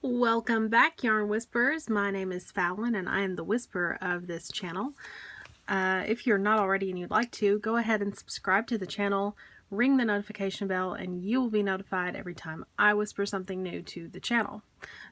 Welcome back, Yarn Whisperers. My name is Fallon and I am the whisperer of this channel. If you're not already and you'd like to, go ahead and subscribe to the channel, ring the notification bell, and you will be notified every time I whisper something new to the channel.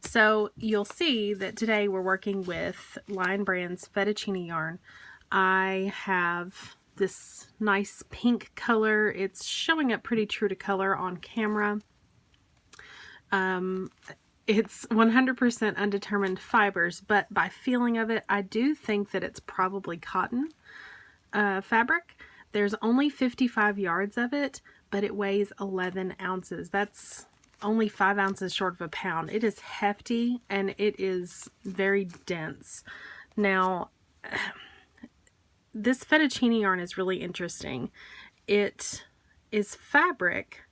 So you'll see that today we're working with Lion Brand's Fettuccine yarn. I have this nice pink color. It's showing up pretty true to color on camera. It's 100% undetermined fibers, but by feeling of it, I do think that it's probably cotton fabric. There's only 55 yards of it, but it weighs 11 ounces. That's only 5 ounces short of a pound. It is hefty and it is very dense. Now, this fettuccine yarn is really interesting. It is fabric,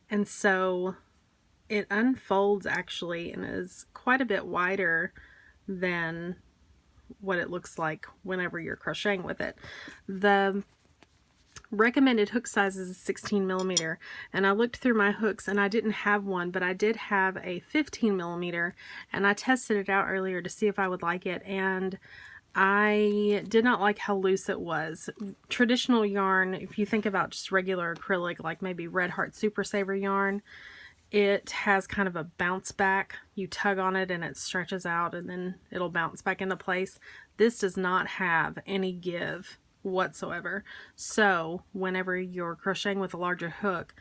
and so it unfolds actually and is quite a bit wider than what it looks like whenever you're crocheting with it. The recommended hook size is 16 millimeter, and I looked through my hooks and I didn't have one, but I did have a 15 millimeter, and I tested it out earlier to see if I would like it, and I did not like how loose it was. Traditional yarn, if you think about just regular acrylic, like maybe Red Heart Super Saver yarn, it has kind of a bounce back. You tug on it and it stretches out and then it'll bounce back into place. This does not have any give whatsoever. So whenever you're crocheting with a larger hook,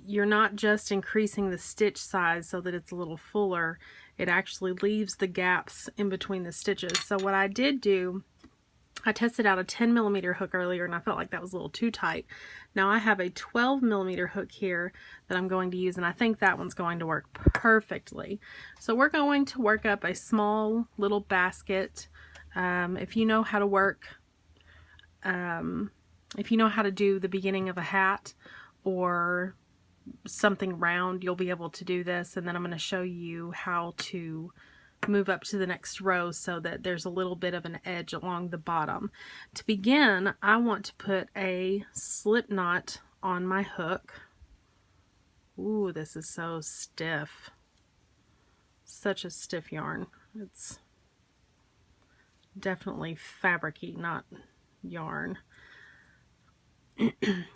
you're not just increasing the stitch size so that it's a little fuller, it actually leaves the gaps in between the stitches. So what I did do, I tested out a 10 millimeter hook earlier and I felt like that was a little too tight. Now I have a 12 millimeter hook here that I'm going to use, and I think that one's going to work perfectly. So we're going to work up a small little basket. If you know how to work, if you know how to do the beginning of a hat or something round, you'll be able to do this, and then I'm going to show you how to move up to the next row so that there's a little bit of an edge along the bottom. To begin, I want to put a slip knot on my hook. Ooh, this is so stiff. Such a stiff yarn. It's definitely fabricy, not yarn.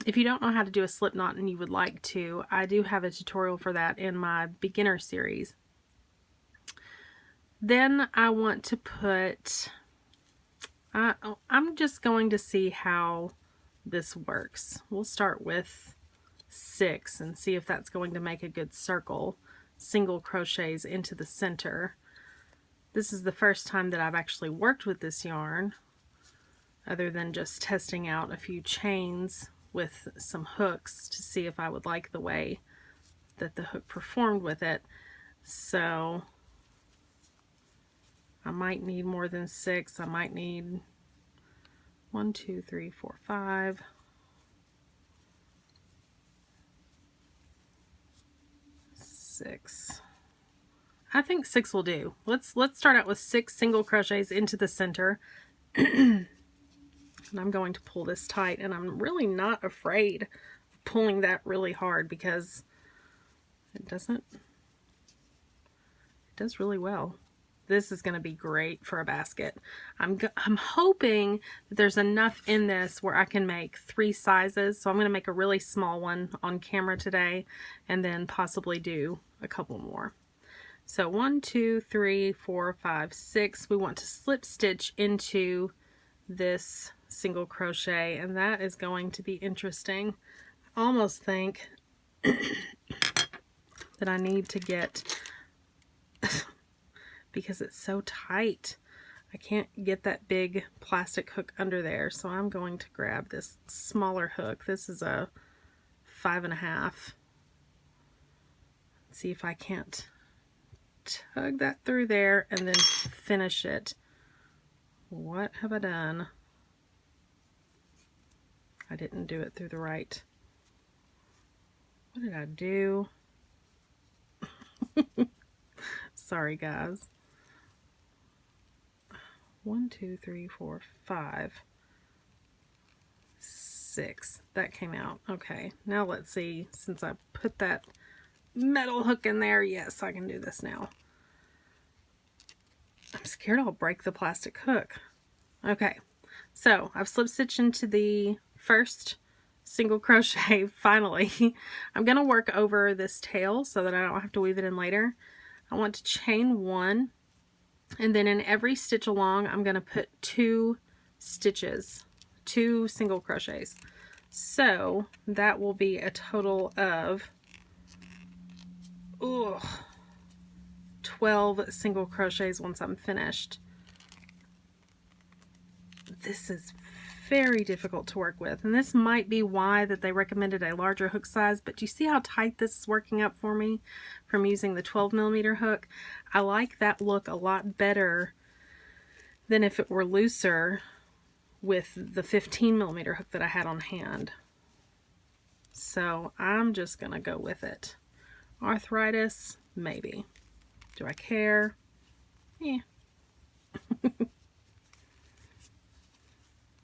If you don't know how to do a slip knot and you would like to, I do have a tutorial for that in my beginner series. Then I want to put, I'm just going to see how this works. We'll start with 6 and see if that's going to make a good circle. Single crochets into the center. This is the first time that I've actually worked with this yarn, other than just testing out a few chains with some hooks to see if I would like the way that the hook performed with it. So I might need more than 6. I might need 1, 2, 3, 4, 5. 6. I think 6 will do. Let's start out with 6 single crochets into the center. And I'm going to pull this tight, and I'm really not afraid of pulling that really hard because it does really well. This is going to be great for a basket. I'm hoping that there's enough in this where I can make 3 sizes. So I'm going to make a really small one on camera today and then possibly do a couple more. So 1, 2, 3, 4, 5, 6. We want to slip stitch into this single crochet, and that is going to be interesting. I almost think that I need to get because it's so tight, I can't get that big plastic hook under there, so I'm going to grab this smaller hook. This is a 5.5. See if I can't tug that through there and then finish it. What have I done? I didn't do it through the right. What did I do? Sorry, guys. 1, 2, 3, 4, 5, 6. That came out. Okay, now let's see, since I put that metal hook in there. Yes, I can do this now. I'm scared I'll break the plastic hook. Okay, so I've slip stitched into the first single crochet finally. I'm going to work over this tail so that I don't have to weave it in later. I want to chain 1, and then in every stitch along I'm going to put 2 stitches, 2 single crochets. So that will be a total of 12 single crochets once I'm finished. This is very difficult to work with, and this might be why that they recommended a larger hook size, but do you see how tight this is working up for me from using the 12mm hook? I like that look a lot better than if it were looser with the 15mm hook that I had on hand. So I'm just gonna go with it. Arthritis? Maybe. Do I care? Yeah.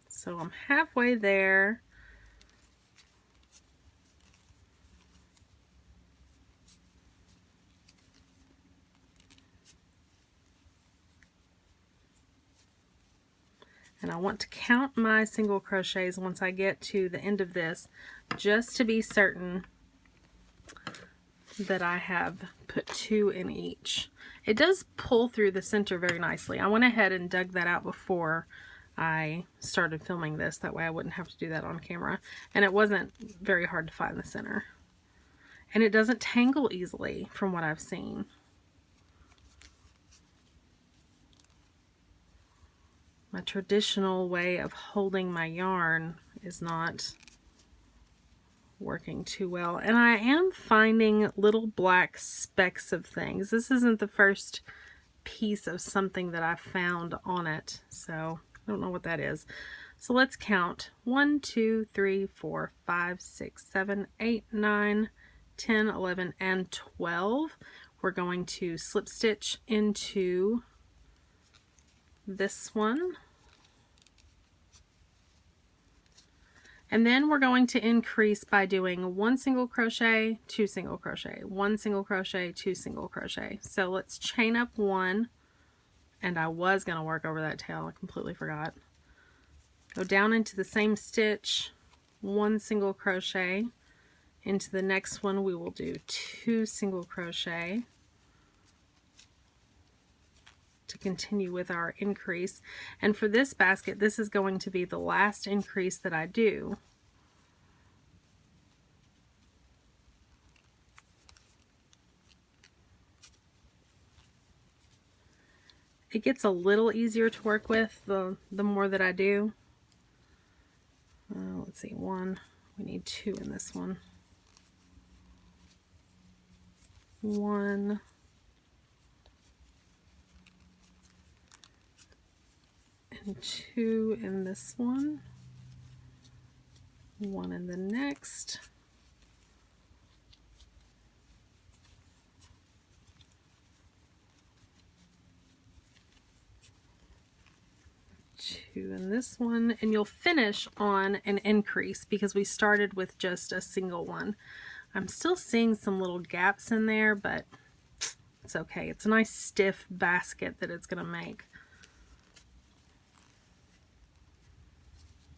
So I'm halfway there. And I want to count my single crochets once I get to the end of this, just to be certain that I have put 2 in each. It does pull through the center very nicely. I went ahead and dug that out before I started filming this, that way I wouldn't have to do that on camera, and it wasn't very hard to find the center, and it doesn't tangle easily from what I've seen. My traditional way of holding my yarn is not working too well, and I am finding little black specks of things. This isn't the first piece of something that I found on it, so I don't know what that is. So let's count. 1, 2, 3, 4, 5, 6, 7, 8, 9, 10, 11, and 12. We're going to slip stitch into this one. And then we're going to increase by doing 1 single crochet, 2 single crochet, 1 single crochet, 2 single crochet. So let's chain up 1, and I was going to work over that tail, I completely forgot. Go down into the same stitch, 1 single crochet. Into the next one we will do 2 single crochet to continue with our increase. And for this basket, this is going to be the last increase that I do. It gets a little easier to work with the more that I do. Let's see, 1, we need 2 in this one. 1, and 2 in this one, 1 in the next, 2 in this one, and you'll finish on an increase because we started with just a single one. I'm still seeing some little gaps in there, but it's okay. It's a nice stiff basket that it's going to make.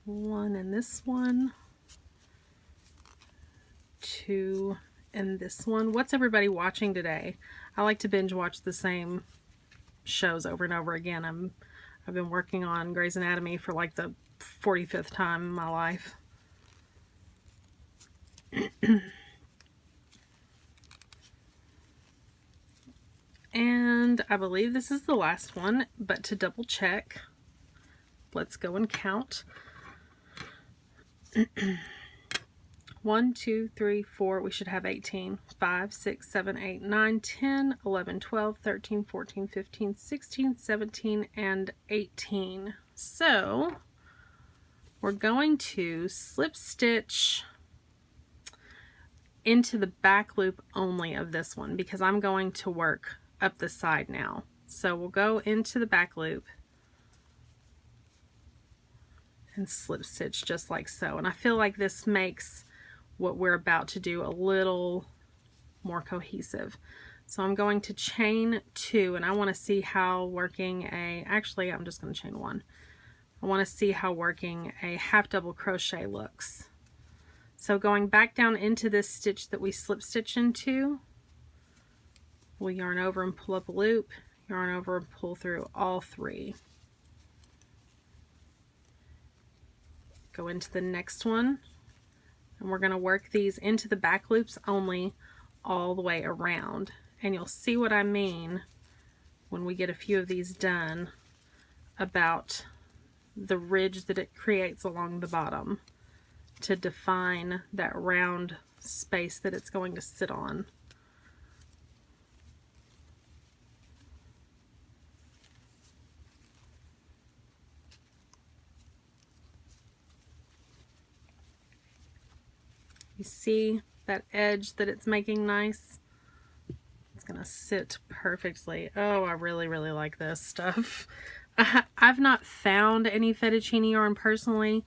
1 in this one, 2 in this one. What's everybody watching today? I like to binge watch the same shows over and over again. I've been working on Grey's Anatomy for like the 45th time in my life. And I believe this is the last one, but to double check, let's go and count. 1, 2, 3, 4, we should have 18. 5, 6, 7, 8, 9, 10, 11, 12, 13, 14, 15, 16, 17, and 18. So we're going to slip stitch into the back loop only of this one because I'm going to work up the side now. So we'll go into the back loop and slip stitch just like so. And I feel like this makes what we're about to do a little more cohesive. So I'm going to chain 2, and I want to see how working actually I'm just going to chain 1. I want to see how working a half double crochet looks. So going back down into this stitch that we slip stitch into, we'll yarn over and pull up a loop, yarn over and pull through all 3. Go into the next one, and we're going to work these into the back loops only all the way around. And you'll see what I mean when we get a few of these done about the ridge that it creates along the bottom to define that round space that it's going to sit on. You see that edge that it's making nice? It's gonna sit perfectly. Oh, I really, really like this stuff. I've not found any fettuccine yarn personally.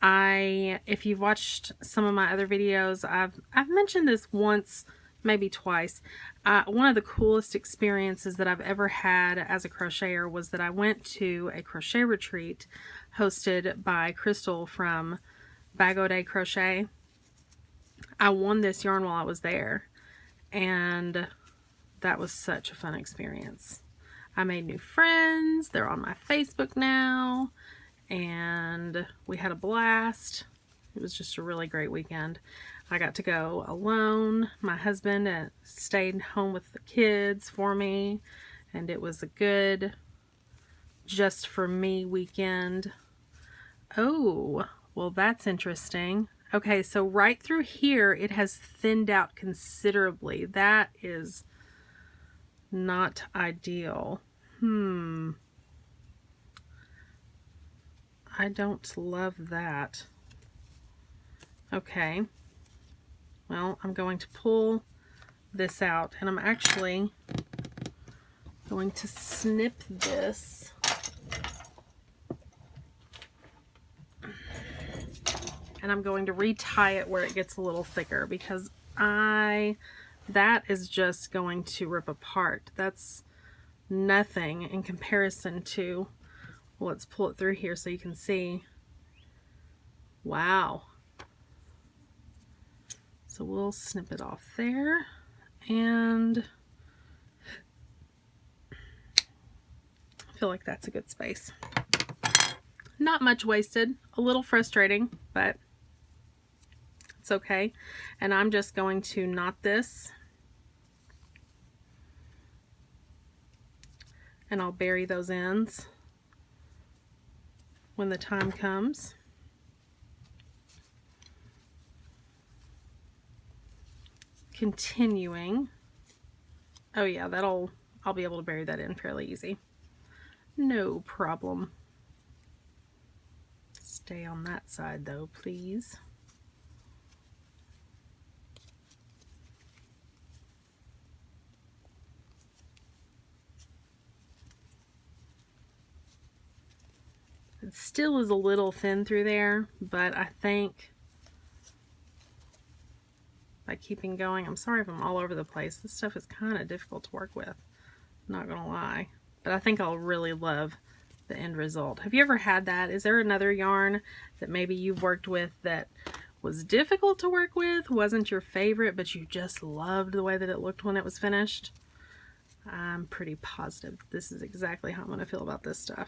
If you've watched some of my other videos, I've mentioned this once, maybe twice. One of the coolest experiences that I've ever had as a crocheter was that I went to a crochet retreat hosted by Crystal from Bag O' Day Crochet. I won this yarn while I was there, and that was such a fun experience. I made new friends. They're on my Facebook now, and we had a blast. It was just a really great weekend. I got to go alone. My husband stayed home with the kids for me, and it was a good just for me weekend. Oh, well, that's interesting. Okay, so right through here it has thinned out considerably. That is not ideal. I don't love that. Okay, well, I'm going to pull this out, and I'm actually going to snip this. And I'm going to retie it where it gets a little thicker, because that is just going to rip apart. That's nothing in comparison to, well, let's pull it through here so you can see. Wow. So we'll snip it off there, and I feel like that's a good space. Not much wasted, a little frustrating, but it's okay. And I'm just going to knot this, and I'll bury those ends when the time comes. Continuing. Oh yeah, I'll be able to bury that in fairly easy. No problem. Stay on that side though, please. It still is a little thin through there, but I think by keeping going, I'm sorry if I'm all over the place. This stuff is kind of difficult to work with, not gonna lie. But I think I'll really love the end result. Have you ever had that? Is there another yarn that maybe you've worked with that was difficult to work with, wasn't your favorite, but you just loved the way that it looked when it was finished? I'm pretty positive this is exactly how I'm gonna feel about this stuff.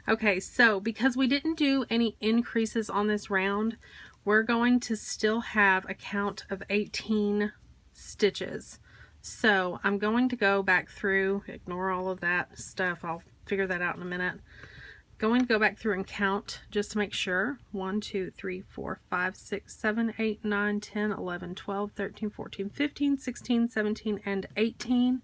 Okay, so because we didn't do any increases on this round, we're going to still have a count of 18 stitches. So I'm going to go back through, ignore all of that stuff, I'll figure that out in a minute. Going to go back through and count just to make sure. 1, 2, 3, 4, 5, 6, 7, 8, 9, 10, 11, 12, 13, 14, 15, 16, 17, and 18.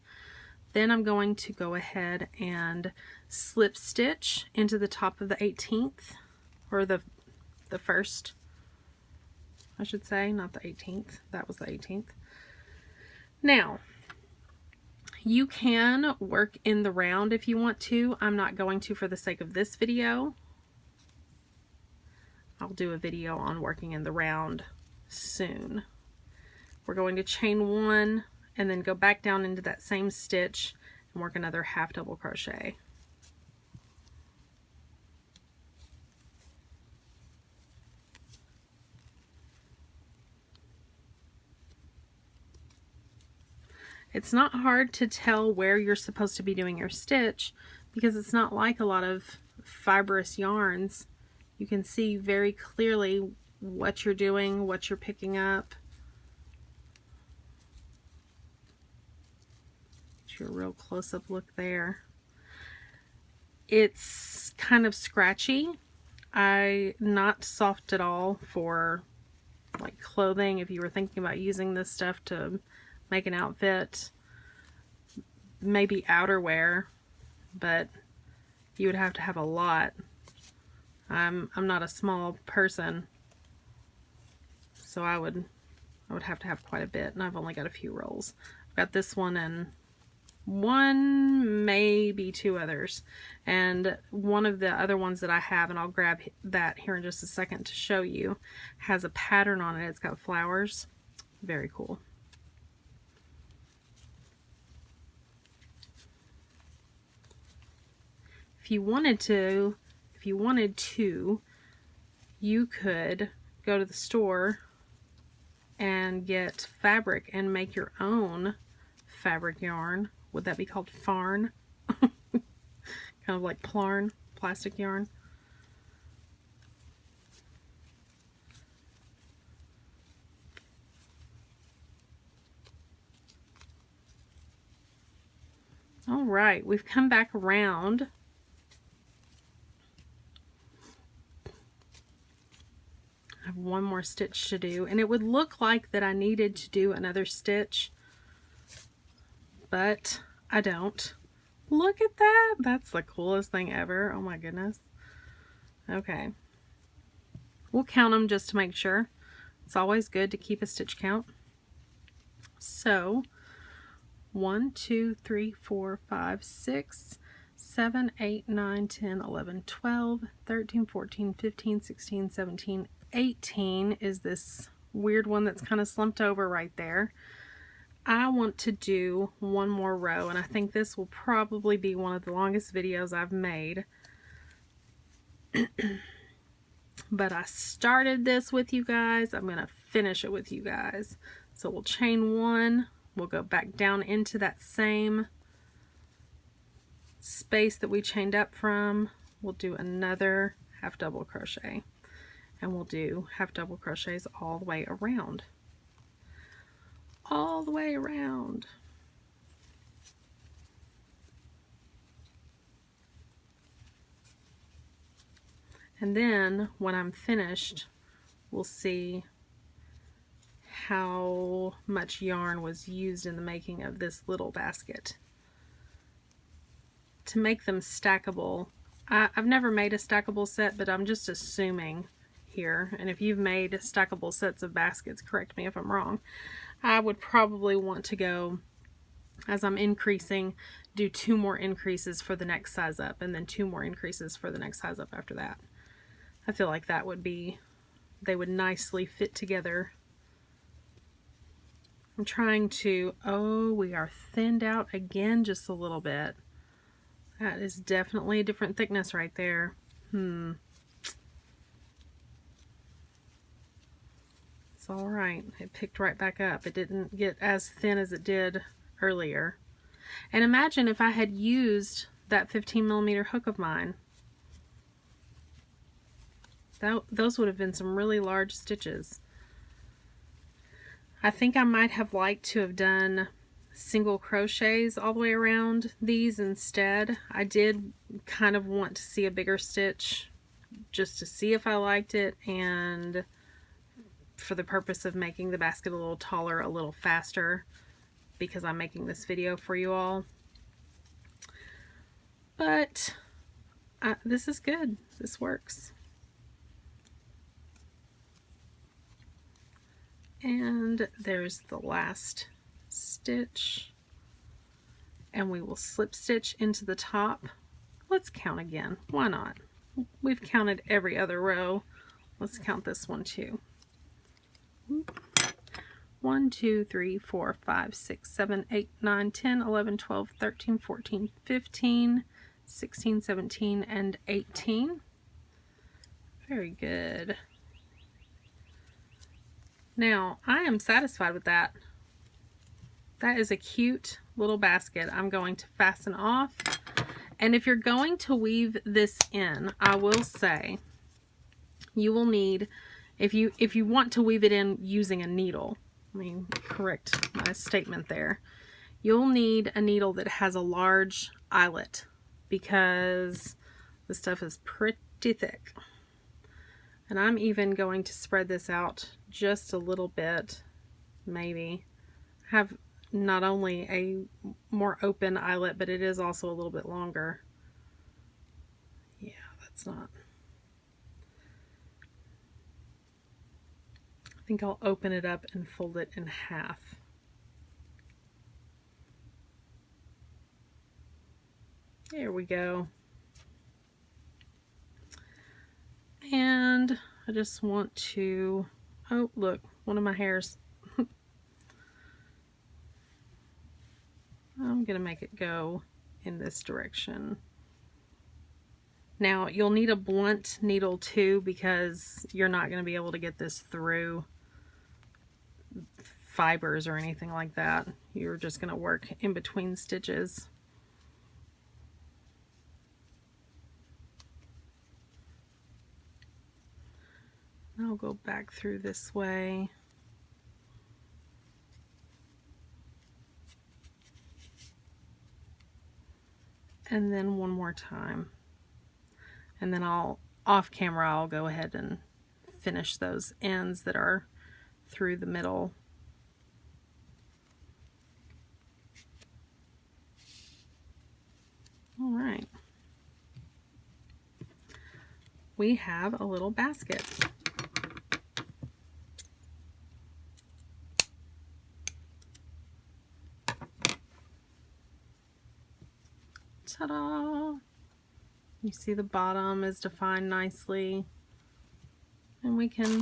Then I'm going to go ahead and slip stitch into the top of the 18th, or the first, I should say, not the 18th. That was the 18th. Now, you can work in the round if you want to. I'm not going to for the sake of this video. I'll do a video on working in the round soon. We're going to chain 1 and then go back down into that same stitch and work another half double crochet. It's not hard to tell where you're supposed to be doing your stitch because it's not like a lot of fibrous yarns. You can see very clearly what you're doing, what you're picking up. Get you a real close-up look there. It's kind of scratchy. Not soft at all for like clothing. If you were thinking about using this stuff to make an outfit, maybe outerwear, but you would have to have a lot. I'm not a small person, so I would have to have quite a bit, and I've only got a few rolls. I've got this one and one, maybe two others, and one of the other ones that I have, and I'll grab that here in just a second to show you, has a pattern on it. It's got flowers. Very cool. If you wanted to, you could go to the store and get fabric and make your own fabric yarn. Would that be called farn? Kind of like plarn, plastic yarn. All right, we've come back around. I have one more stitch to do, and it would look like that I needed to do another stitch, but I don't. Look at that. That's the coolest thing ever. Oh my goodness. Okay. We'll count them just to make sure. It's always good to keep a stitch count. So 1, 2, 3, 4, 5, 6, 7, 8, 9, 10, 11, 12, 13, 14, 15, 16, 17, 18 is this weird one that's kind of slumped over right there. I want to do one more row, and I think this will probably be one of the longest videos I've made. But I started this with you guys. I'm going to finish it with you guys. So we'll chain one. We'll go back down into that same space that we chained up from. We'll do another half double crochet. And we'll do half double crochets all the way around. All the way around. And then when I'm finished, we'll see how much yarn was used in the making of this little basket. To make them stackable, I've never made a stackable set, but I'm just assuming here, and if you've made stackable sets of baskets, correct me if I'm wrong, I would probably want to go, as I'm increasing, do 2 more increases for the next size up, and then 2 more increases for the next size up after that. I feel like that would be, they would nicely fit together. I'm trying to, oh, we are thinned out again just a little bit. That is definitely a different thickness right there. It's all right. It picked right back up. It didn't get as thin as it did earlier. And imagine if I had used that 15mm hook of mine. Those would have been some really large stitches. I think I might have liked to have done single crochets all the way around these instead. I did kind of want to see a bigger stitch just to see if I liked it, and for the purpose of making the basket a little taller, a little faster, because I'm making this video for you all. But this is good. This works. And there's the last stitch, and we will slip stitch into the top. Let's count again. Why not? We've counted every other row. Let's count this one too. 1, 2, 3, 4, 5, 6, 7, 8, 9, 10, 11, 12, 13, 14, 15, 16, 17, and 18. Very good. Now, I am satisfied with that. That is a cute little basket. I'm going to fasten off. And if you're going to weave this in, I will say you will need, if you want to weave it in using a needle, let me correct my statement there. You'll need a needle that has a large eyelet because the stuff is pretty thick. And I'm even going to spread this out just a little bit, maybe. Have not only a more open eyelet, but it is also a little bit longer. Yeah, that's not. I think I'll open it up and fold it in half. There we go. And I just want to, oh look, one of my hairs. I'm gonna make it go in this direction. Now you'll need a blunt needle too, because you're not going to be able to get this through fibers or anything like that. You're just going to work in between stitches. I'll go back through this way. And then one more time. And then off camera, I'll go ahead and finish those ends that are through the middle. All right. We have a little basket. Ta-da! You see the bottom is defined nicely. And we can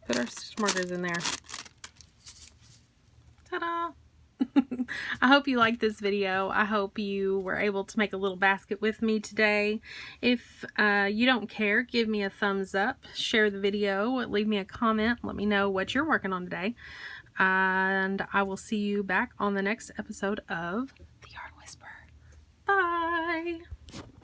put our stitch markers in there. Ta-da! I hope you liked this video. I hope you were able to make a little basket with me today. If you don't care, give me a thumbs up, share the video, leave me a comment, let me know what you're working on today. And I will see you back on the next episode of The Yarn Whisperer. Bye!